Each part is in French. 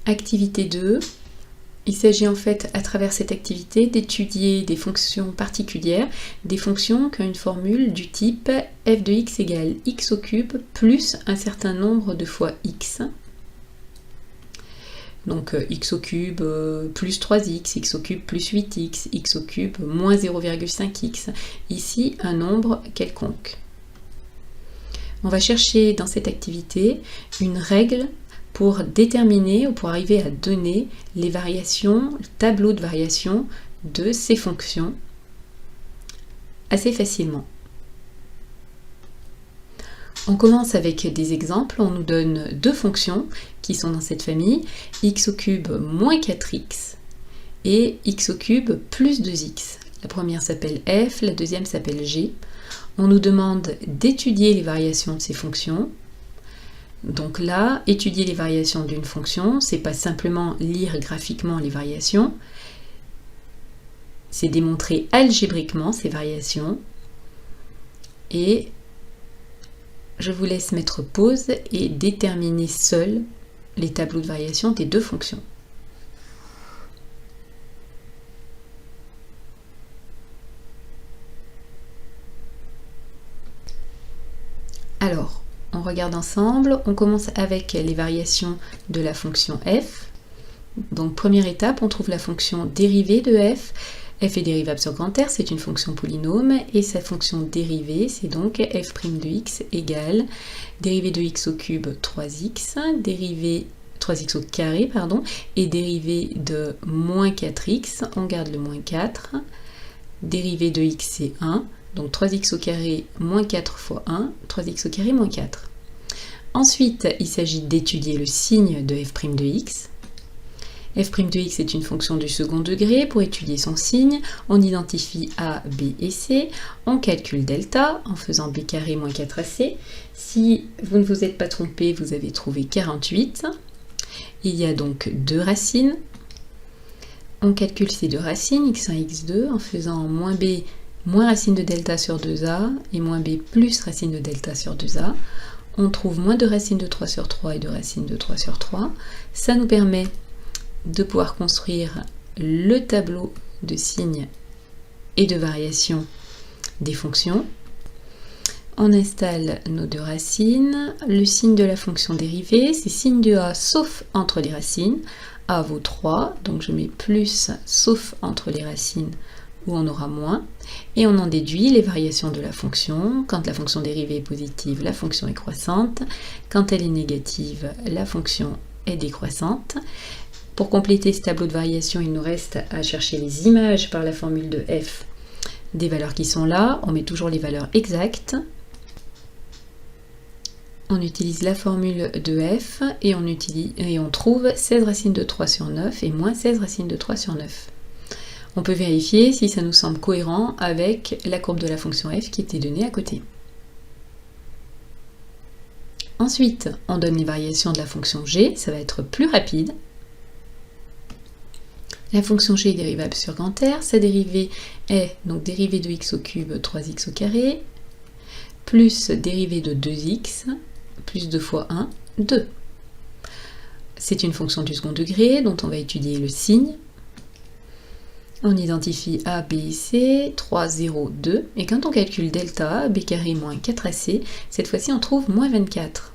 Activité 2. Il s'agit en fait, à travers cette activité, d'étudier des fonctions particulières, des fonctions qui ont une formule du type f de x égale x au cube plus un certain nombre de fois x. Donc x au cube plus 3x, x au cube plus 8x, x au cube moins 0,5x. Ici, un nombre quelconque. On va chercher dans cette activité une règle pour déterminer ou pour arriver à donner les variations, le tableau de variations de ces fonctions assez facilement. On commence avec des exemples. On nous donne deux fonctions qui sont dans cette famille, x au cube moins 4x et x au cube plus 2x. La première s'appelle f, la deuxième s'appelle g. On nous demande d'étudier les variations de ces fonctions. Donc là, étudier les variations d'une fonction, c'est pas simplement lire graphiquement les variations, c'est démontrer algébriquement ces variations. Et je vous laisse mettre pause et déterminer seul les tableaux de variation des deux fonctions. Alors, on regarde ensemble, on commence avec les variations de la fonction f. Donc première étape, on trouve la fonction dérivée de f. F est dérivable sur grand R, c'est une fonction polynôme, et sa fonction dérivée, c'est donc f' de x égale dérivée de x au cube 3x, dérivée 3x au carré, pardon, et dérivée de moins 4x, on garde le moins 4, dérivée de x c'est 1, donc 3x au carré moins 4 fois 1, 3x au carré moins 4. Ensuite, il s'agit d'étudier le signe de f' de x. F' de x est une fonction du second degré. Pour étudier son signe, on identifie a, b et c. On calcule delta en faisant b carré moins 4ac. Si vous ne vous êtes pas trompé, vous avez trouvé 48. Il y a donc deux racines. On calcule ces deux racines, x1 x2, en faisant moins b moins racine de delta sur 2a et moins b plus racine de delta sur 2a. On trouve moins de racine de 3 sur 3 et de racine de 3 sur 3. Ça nous permet de pouvoir construire le tableau de signes et de variations des fonctions. On installe nos deux racines. Le signe de la fonction dérivée, c'est signe de a sauf entre les racines. A vaut 3, donc je mets plus sauf entre les racines où on aura moins. Et on en déduit les variations de la fonction. Quand la fonction dérivée est positive, la fonction est croissante. Quand elle est négative, la fonction est décroissante. Pour compléter ce tableau de variation, il nous reste à chercher les images par la formule de f des valeurs qui sont là. On met toujours les valeurs exactes. On utilise la formule de f et on trouve 16 racines de 3 sur 9 et moins 16 racines de 3 sur 9. On peut vérifier si ça nous semble cohérent avec la courbe de la fonction f qui était donnée à côté. Ensuite, on donne les variations de la fonction g, ça va être plus rapide. La fonction g est dérivable sur grand R, sa dérivée est donc dérivée de x au cube 3x au carré, plus dérivée de 2x, plus 2 fois 1, 2. C'est une fonction du second degré dont on va étudier le signe. On identifie a, b et c, 3, 0, 2. Et quand on calcule delta, b carré moins 4ac, cette fois-ci on trouve moins 24.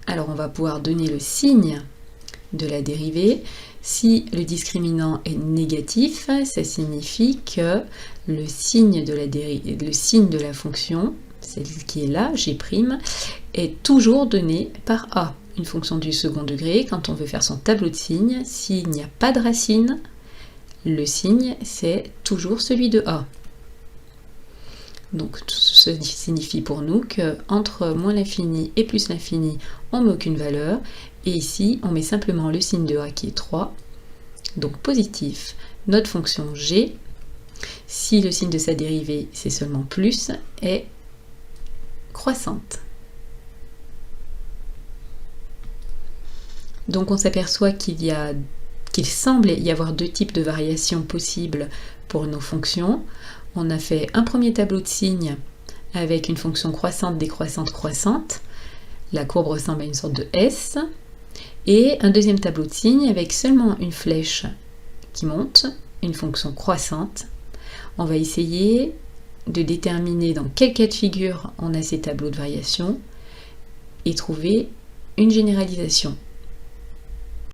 Alors on va pouvoir donner le signe de la dérivée. Si le discriminant est négatif, ça signifie que le signe de la fonction, celle qui est là, g', est toujours donné par a. Une fonction du second degré, quand on veut faire son tableau de signes, s'il n'y a pas de racine, le signe c'est toujours celui de a. Donc ça signifie pour nous que entre moins l'infini et plus l'infini, on ne met aucune valeur. Et ici, on met simplement le signe de a qui est 3, donc positif. Notre fonction g, si le signe de sa dérivée c'est seulement plus, est croissante. Donc on s'aperçoit qu'il semble y avoir deux types de variations possibles pour nos fonctions. On a fait un premier tableau de signes avec une fonction croissante, décroissante, croissante. La courbe ressemble à une sorte de S. Et un deuxième tableau de signes avec seulement une flèche qui monte, une fonction croissante. On va essayer de déterminer dans quel cas de figure on a ces tableaux de variation et trouver une généralisation.